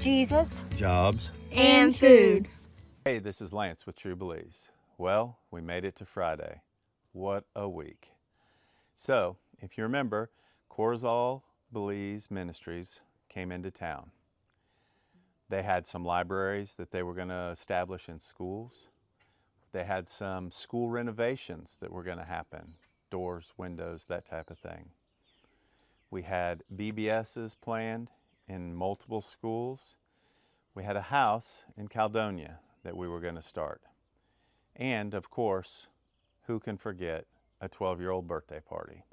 Jesus, jobs, and food. Hey, this is Lance with True Belize. Well, we made it to Friday. What a week. So, if you remember, Corzall Belize Ministries came into town. They had some libraries that they were going to establish in schools. They had some school renovations that were going to happen, doors, windows, that type of thing. We had VBSs planned in multiple schools. We had a house in Caledonia that we were going to start. And of course, who can forget a 12-year-old birthday party?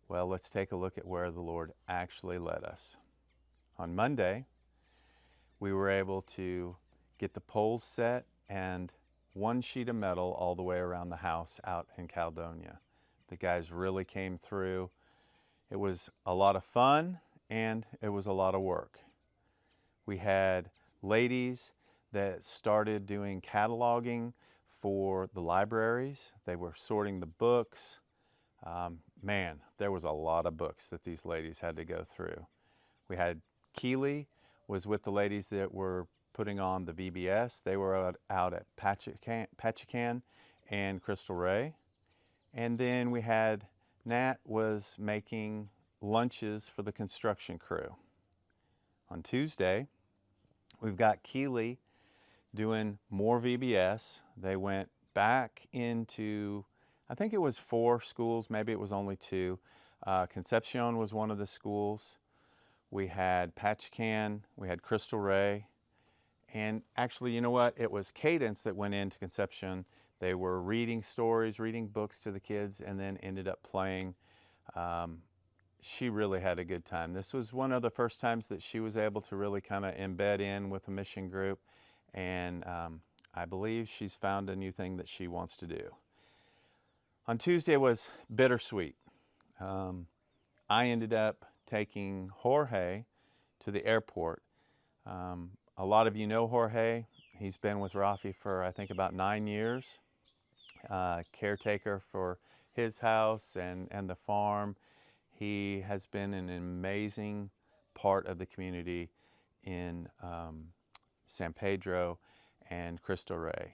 Well, let's take a look at where the Lord actually led us. On Monday, we were able to get the poles set and one sheet of metal all the way around the house out in Caledonia. The guys really came through. It was a lot of fun and it was a lot of work. We had ladies that started doing cataloging for the libraries. They were sorting the books. Man, there was a lot of books that these ladies had to go through. We had Keely was with the ladies that were putting on the VBS. They were out at Pachican and Crystal Ray. And then we had Nat was making lunches for the construction crew. On Tuesday, we've got Keely doing more VBS. They went back into, I think it was 4 schools, maybe it was only 2. Concepcion was one of the schools. We had Pachican, we had Crystal Ray, and actually, you know what? It was Kaydence that went into Concepcion. They were reading stories, reading books to the kids, and then ended up playing. She really had a good time. This was one of the first times that she was able to really kind of embed in with a mission group, and I believe she's found a new thing that she wants to do. On Tuesday was bittersweet. I ended up taking Jorge to the airport. A lot of you know Jorge. He's been with Rafi for I think about 9 years. Caretaker for his house and the farm. He has been an amazing part of the community in San Pedro and Cristo Rey.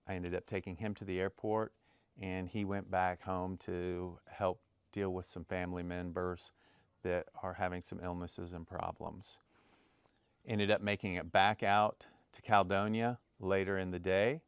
I ended up taking him to the airport and he went back home to help deal with some family members that are having some illnesses and problems. Ended up making it back out to Caledonia later in the day.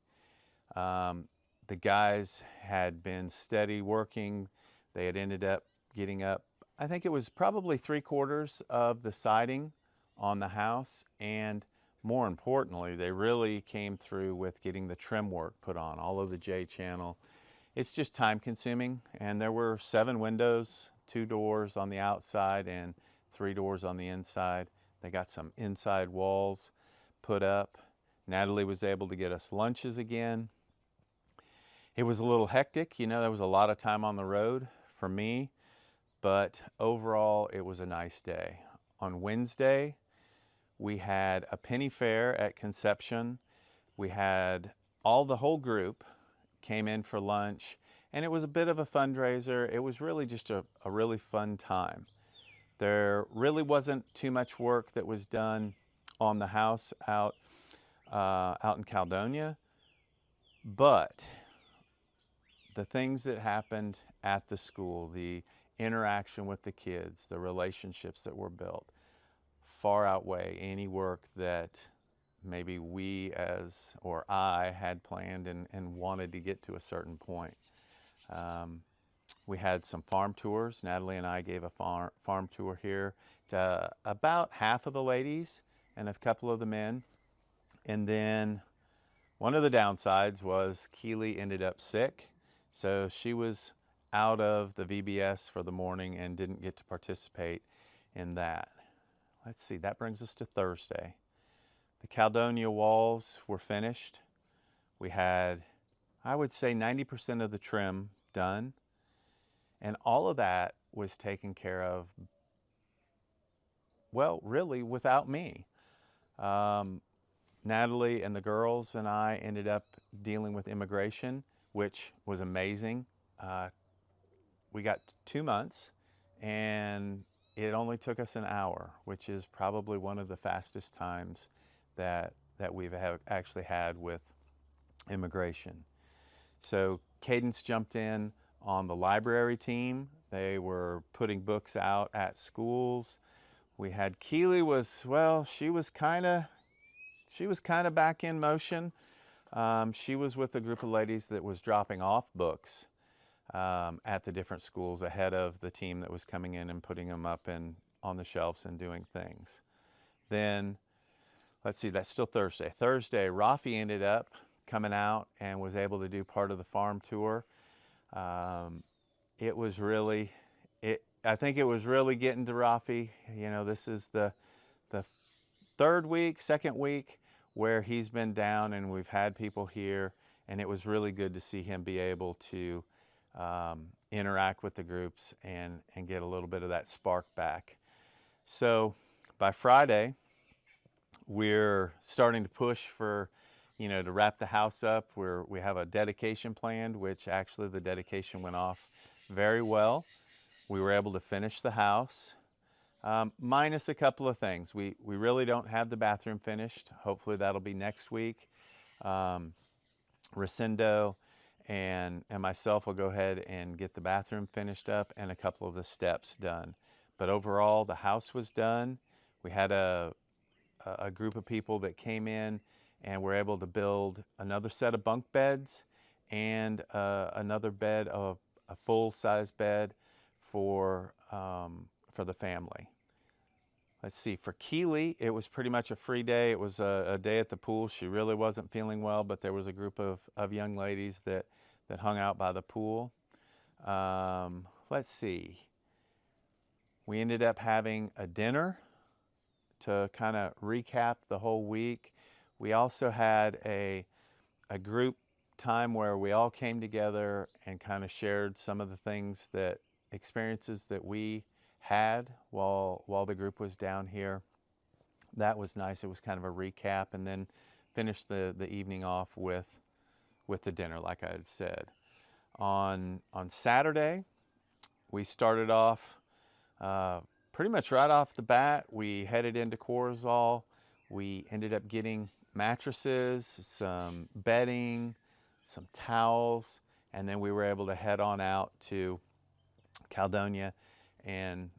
The guys had been steady working. They had ended up getting up, I think it was probably 3/4 of the siding on the house, and more importantly, they really came through with getting the trim work put on, all of the J channel. It's just time consuming, and there were 7 windows, 2 doors on the outside and 3 doors on the inside. They got some inside walls put up. Natalie was able to get us lunches again. It was a little hectic, you know, there was a lot of time on the road for me, but overall it was a nice day. On Wednesday, we had a penny fair at Concepcion. We had the whole group came in for lunch, and it was a bit of a fundraiser. It was really just a really fun time. There really wasn't too much work that was done on the house out in Caledonia, but the things that happened at the school, the interaction with the kids, the relationships that were built, far outweigh any work that maybe we or I had planned and wanted to get to a certain point. We had some farm tours. Natalie and I gave a farm tour here to about half of the ladies and a couple of the men. And then one of the downsides was Keely ended up sick. So she was out of the VBS for the morning and didn't get to participate in that. Let's see, that brings us to Thursday. The Caledonia walls were finished. We had, I would say, 90% of the trim done. And all of that was taken care of, well, really without me. Natalie and the girls and I ended up dealing with immigration, which was amazing. We got 2 months, and it only took us an hour, which is probably one of the fastest times that we've actually had with immigration. So Kaydence jumped in on the library team. They were putting books out at schools. We had Keely she was kind of back in motion. She was with a group of ladies that was dropping off books at the different schools ahead of the team that was coming in and putting them up on the shelves and doing things. Then, let's see, that's still Thursday. Thursday, Rafi ended up coming out and was able to do part of the farm tour. It was really, I think it was really getting to Rafi. You know, this is the second week where he's been down and we've had people here, and it was really good to see him be able to interact with the groups and get a little bit of that spark back. So by Friday, we're starting to push for, to wrap the house up. We have a dedication planned, which actually the dedication went off very well. We were able to finish the house, minus a couple of things. We really don't have the bathroom finished. Hopefully that'll be next week. Rosendo and myself will go ahead and get the bathroom finished up and a couple of the steps done. But overall, the house was done. We had a group of people that came in and were able to build another set of bunk beds and another bed, a full-size bed for the family. Let's see, for Keely, it was pretty much a free day. It was a day at the pool. She really wasn't feeling well, but there was a group of young ladies that hung out by the pool. Let's see. We ended up having a dinner to kind of recap the whole week. We also had a group time where we all came together and kind of shared some of the experiences that we had while the group was down here. That was nice. It was kind of a recap, and then finished the evening off with the dinner, like I had said. On Saturday, we started off pretty much right off the bat. We headed into Corozal. We ended up getting mattresses, some bedding, some towels, and then we were able to head on out to Caledonia and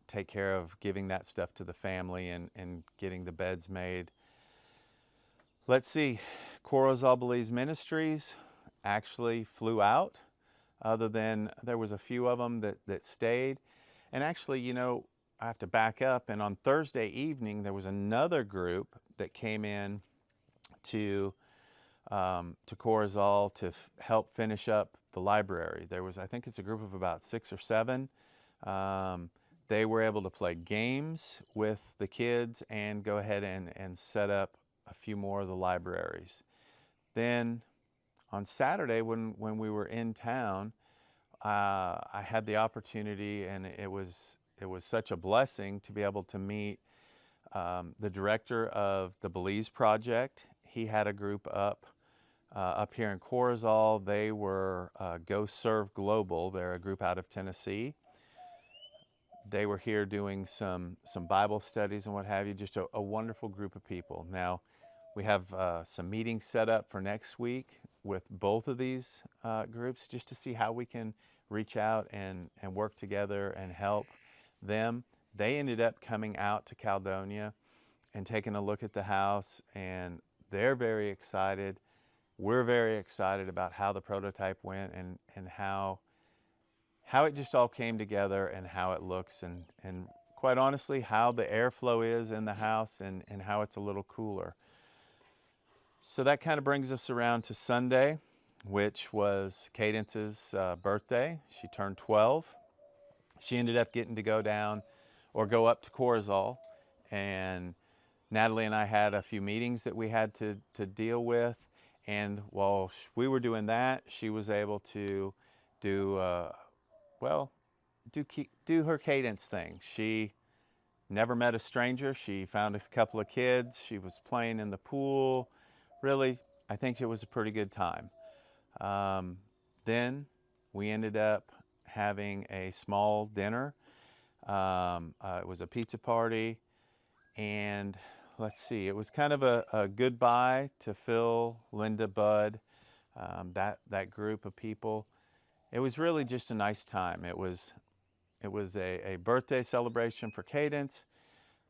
take care of giving that stuff to the family and getting the beds made. Let's see, Corozal Belize Ministries actually flew out, other than there was a few of them that stayed. And actually, I have to back up, and on Thursday evening, there was another group that came in to Corozal to help finish up the library. There was, I think it's a group of about 6 or 7. They were able to play games with the kids and go ahead and set up a few more of the libraries. Then on Saturday, when we were in town, I had the opportunity, and it was such a blessing to be able to meet the director of the Belize Project. He had a group up here in Corozal. They were Go Serve Global. They're a group out of Tennessee. They were here doing some Bible studies and what have you. Just a wonderful group of people. Now, we have some meetings set up for next week with both of these groups, just to see how we can reach out and work together and help them. They ended up coming out to Caledonia and taking a look at the house, and they're very excited. We're very excited about how the prototype went and how it just all came together and how it looks, and quite honestly, how the airflow is in the house and how it's a little cooler. So that kind of brings us around to Sunday, which was Kaydence's birthday. She turned 12. She ended up getting to go up to Corozal, and Natalie and I had a few meetings that we had to deal with, and while we were doing that, she was able to do her Kaydence thing. She never met a stranger. She found a couple of kids. She was playing in the pool. Really, I think it was a pretty good time. Then we ended up having a small dinner. It was a pizza party, and let's see, it was kind of a goodbye to Phil, Linda, Bud, that group of people. It was really just a nice time. It was a birthday celebration for Kaydence,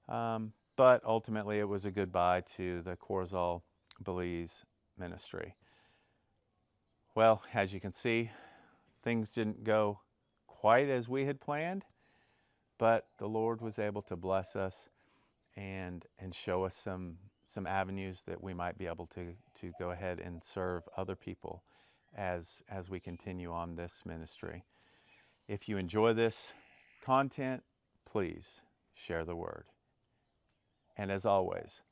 but ultimately it was a goodbye to the Corozal Belize ministry. Well, as you can see, things didn't go quite as we had planned, but the Lord was able to bless us and show us some avenues that we might be able to go ahead and serve other people as we continue on this ministry. If you enjoy this content, please share the word. And as always,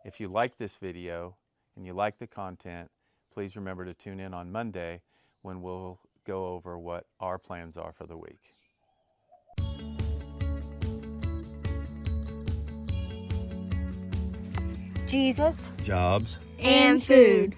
if you like this video and you like the content, please remember to tune in on Monday when we'll go over what our plans are for the week. Jesus, Jobs, and food.